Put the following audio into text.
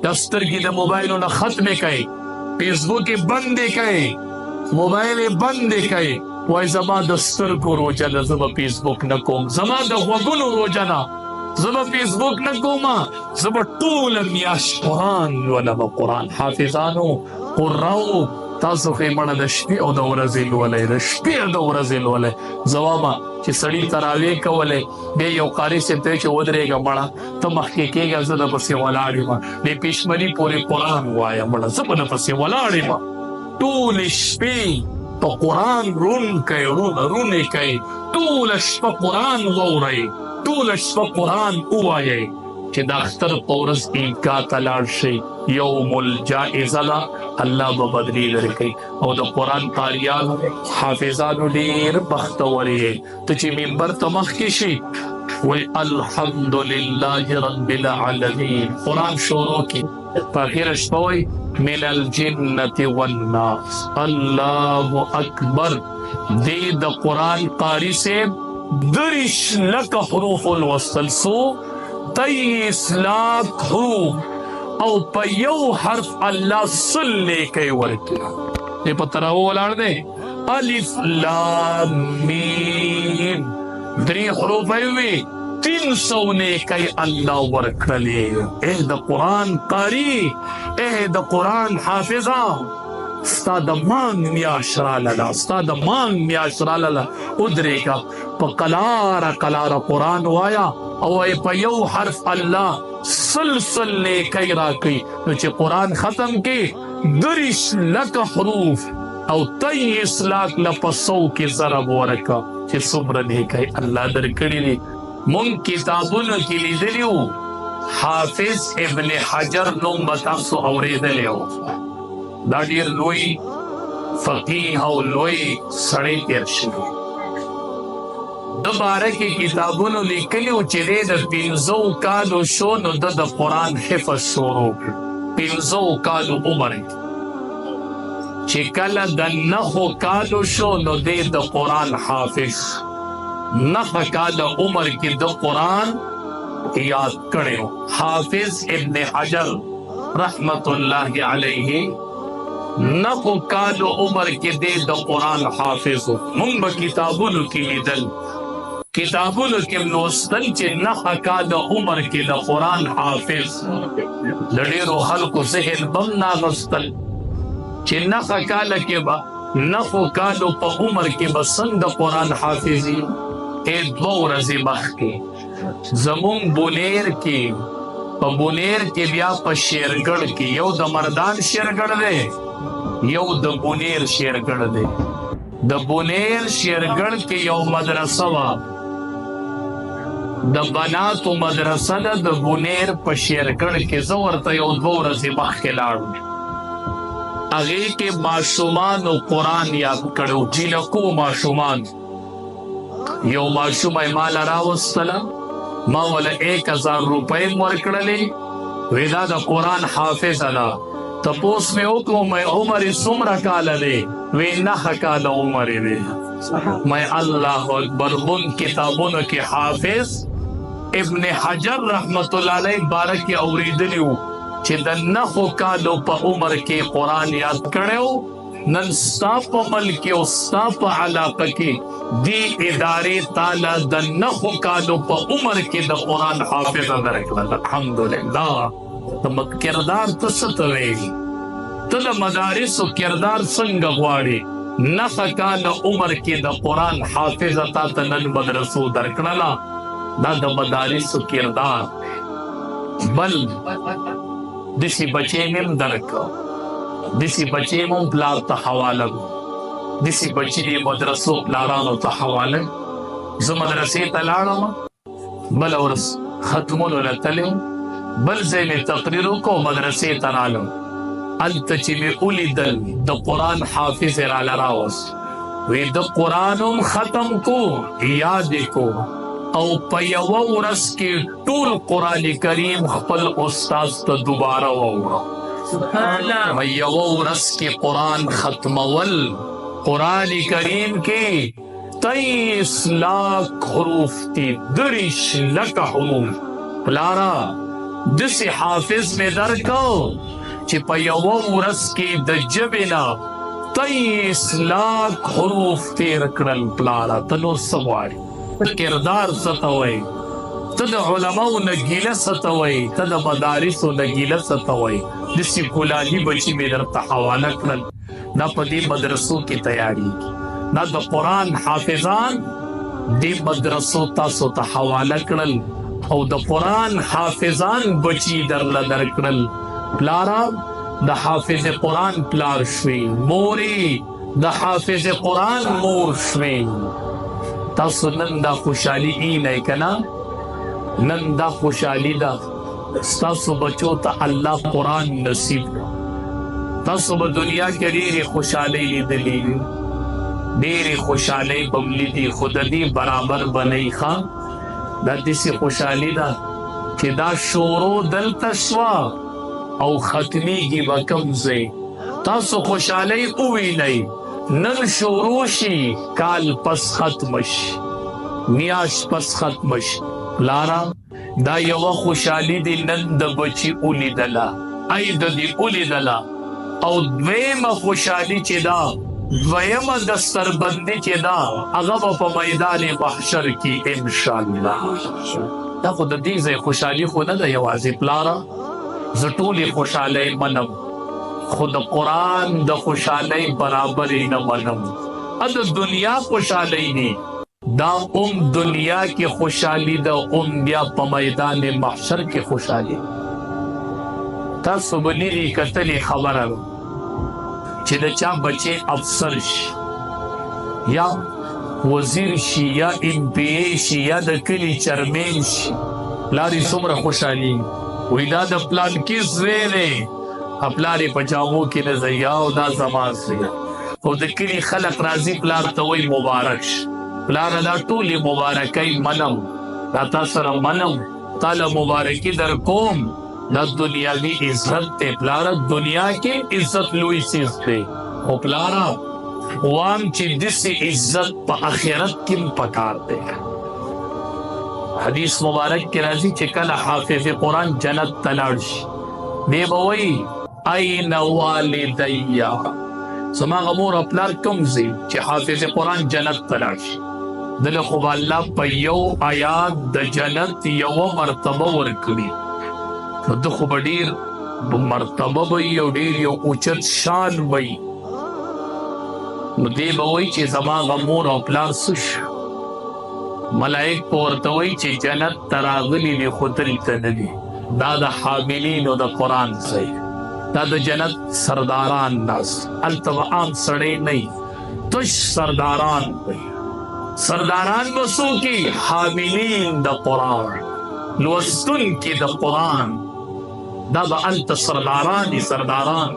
دفترګي د موبایلونو ختم کړي، فیسبوک بند کړي، موبایل بند کړي. وای زما د سترګو روزه ده، زه به فیسبوک نه کوم. زما د غوږونو روزه ده، زه به فیسبوک نه کوم. زه به ټوله میاشت قرآن لولم. قرآن حافظانو، قراو، تاسو خو یې مړه د شپې او د ورځې لولئ، د شپې او د ورځې لولئ. زه وایم چې سړي تراویح کولی، بیا یو قاري صاحب ته چې ودرېږه مړه، ته مخکې کېږه، زه درپسې ولاړ یم، د پېشمني پورې قرآن وایه مړه، زه به درپسې ولاړ یم. ټولې شپې په قرآن رون کوي، رونې کوي، ټوله شپه قرآن واورئ، ټوله شپه قرآن ووایئ چې د اختر په ورځ عیدګاه ته لاړ شئ. یوم الجائزه ده، الله به بدلې درکوي. او د قرآن قاریانو، حافظانو ډېر بختور یې. ته چې منبر ته مخکې شي وایي الحمدلله رب العالمین، قرآن شروع کړي، په اخره شپه وایي من الجنة والناس، الله اکبر. دې د قرآن قاری صاحب 30 لکه حروف ولوستل، څو 23 لاک حروف، او په یو حرف الله 100 نیکۍ ورکړي. دې په تراو ولاړ دی، الف لام میم، 3 حروف یې وي، 300 نیکۍ الله ورکړلې. اے د قرآن قاری، اے د قرآن حافظه، ستا د مانګ میاشت رالاله، ستا د مانګ میاشت رالاله. ودرېږه، په قلاره قرآن وایا، او په یو حرف الله 100 نیکۍ راکړي. نو چې قرآن ختم کې 30 لکه حروف او 23 لاک په 100 کې ضرب ورکړه، چې څومره نیکۍ الله درکړي دي. مونږ کتابونو کې لیدلی وو، حافظ ابن حجر نوم به تاسو اورېدلی وو. دا ډېر لوی فقیه او لوی سړی تېر شوی. د باره کې کتابونو لیکلي وو چې دی د 15 کالو شو نو د قرآن حفظ شروع کړ. 15 کالو عمر چې کله د 9 کالو شو نو دی د قرآن حافظ. 9 کاله عمر کې د قرآن یاد کړی و. حافظ ابن حجر رحمت الله علیه 9 کالو عمر کې دی د قرآن حافظ و. مونږ به کتابونو کې لیدل، کتابونو کې لوستل چې 9 کاله عمر کې د قرآن حافظ. د ډېرو خلکو ذهن بم ناغستل چې 9 کاله کې به 9 کالو په عمر کې به څنګه قرآن حافظي. 2 ورځې مخکې زمونږ بونیر کې، په بونیر کې بیا په شیرګړ کې، یو د مردان شیرګړ دی، یو د بونیر شیرګړ دی. د بونیر شیرګړ کې یو مدرسه وه، د بناتو مدرسه ده، د بونیر په شیرګړ کې. زه ورته یو 2 ورځې مخکې لاړم، هغې کې ماشومانو قرآن یاد کړی، جینکو ماشومان. یو ماشوم یې ماله راوستله، ما وله 1000 روپۍ ورکړلې، وی دا د قرآن حافظه ده. تپوس مې وکړو مې عمر یې څومره کاله دی؟ وی 9 کاله عمر یې دی. مې الله اکبر. مونږ کتابونو کې حافظ ابن حجر رحمت الله علیه باره کې اورېدلي وو چې د 9 کالو په عمر کې قرآن یاد کړی و. نن ستا په ملک او ستا په علاقه کې دې ادارې تاله د 9 کالو په عمر کې د قرآن حافظه درکړه. الحمدلله. کردار ته څه ته وایي؟ ته د مدارسو کردار څنګه غواړې؟ 9 کاله عمر کې د قرآن حافظه تا ته نن مدرسو درکړله. دا د مدارسو کردار. بل داسې بچی مې هم درکړه، داسې بچی مې هم پلار ته حواله کړو، داسې بچي دې مدرسو پلارانو ته حواله. زه مدرسې ته لاړم، بله ورځ ختمونو له تللی وم، بل ځای مې تقریر وکړو، مدرسې ته رالم. هلته چې مې ولیدل د قرآن حافظ یې راله راوست، وی د قرآن هم ختم کو، یاد یې کو، او په یوه ورځ کې ټول قرآن کریم خپل استاذ ته دوباره واوره. په یوه ورځ کې قرآن ختمول. قرآن کریم کې 23 لاک حروف دي، 30 لکه حروف. پلارا دسی حافظ میں درکو چې په یوه ورځ کې د ژبې نه 23 لاکھ حروف تیر کړل پلاره. ته نو څه غواړې؟ ته کردار څه ته وایي؟ ته د علماو نه ګیله څه ته وایي؟ ته د مدارسو نه ګیله څه ته وایي؟ داسې ګلالي بچي مې درته حواله کړل. دا په دې مدرسو کې تیاریږي. دا د قرآن حافظان دې مدرسو تاسو ته حواله کړل او د قرآن حافظان بچي درله درکړل. پلاره د حافظ قرآن پلار شوي، مورې د حافظ قرآن مور شوي. تاسو نن دا خوشحالي اینئ که نه؟ نن دا خوشحالي ده ستاسو بچو ته الله قرآن نصیب کړو. تاسو به دنیا کې ډېرې خوشحالۍ لیدلې وي، ډېرې خوشحالۍ به م لیدي، خو د دې برابر به نه وي. ښه دا داسې خوشحالي ده چې دا شورو دلته شوه او ختمیږي به کوم ځای. تاسو خوشحالۍ ووینئ، نن شروع شي کال پس ختم شي، میاشت پس ختم شي. پلاره دا یوه خوشحالي دې نن د بچي ولیدله، ای د دې ولیدله. او دویمه خوشحالي چې دا، دویمه دستربندي چې دا، هغه به په میدان محشر کې انشاءالله. دا خو د دې ځای خوشحالي خو نه ده یوازې پلاره. زه ټولې خوشحالۍ منم، خو د قرآن د خوشحالۍ برابر یې نه منم. د دنیا خوشحالۍ نه، دا دنیا کې خوشحالي ده، بیا په میدان محشر کې خوشحالي. تاسو به لیدي کتلې خبره چې د چا بچې افسر شي یا وزیر شي یا MP شي یا د کلي چرمین شي، پلار یې څومره خوشحالي وایي دا د پلانکي زوی دی. پلار یې په جامو کې نه ځي او دا زما زوی. او د کلي خلک راځي پلار ته وایي مبارک شه. پلاره دا ټولې مبارکۍ منم، دا تا سره منم، تاله مبارکي در کوم. دا دنیاوي عزت دی پلاره، دنیا کې عزت لوی څیز دی. خو پلاره وام چې داسې عزت په آخرت کې هم پکار دی. حدیث مبارک کې راځي چې کله حافظ قرآن جنت ته لاړ شي، دی به وایي این والدیا، زما هغه مور او پلار کوم ځای چې حافظ قرآن جنت ته لاړ شي. دله خو به الله په یو آیات د جنت یوه مرتبه ورکړي، نو ده خو به ډېر مرتبه به وي او ډېر یو اوچت شان به وي. نو دی به وایي چې زما هغه مور او پلار څه شو؟ ملائک به ورته وایي چې جنت ته راغلي دي خو دلته نه دي. دا د حاملینو د قرآن ځای، دا د جنت سرداران ناست. هلته به عام سړی نه وي، تش سرداران وي. سرداران به څوک وي؟ حاملین د قرآن، لوستونکي د قرآن. دا به هلته سرداران دي، سرداران.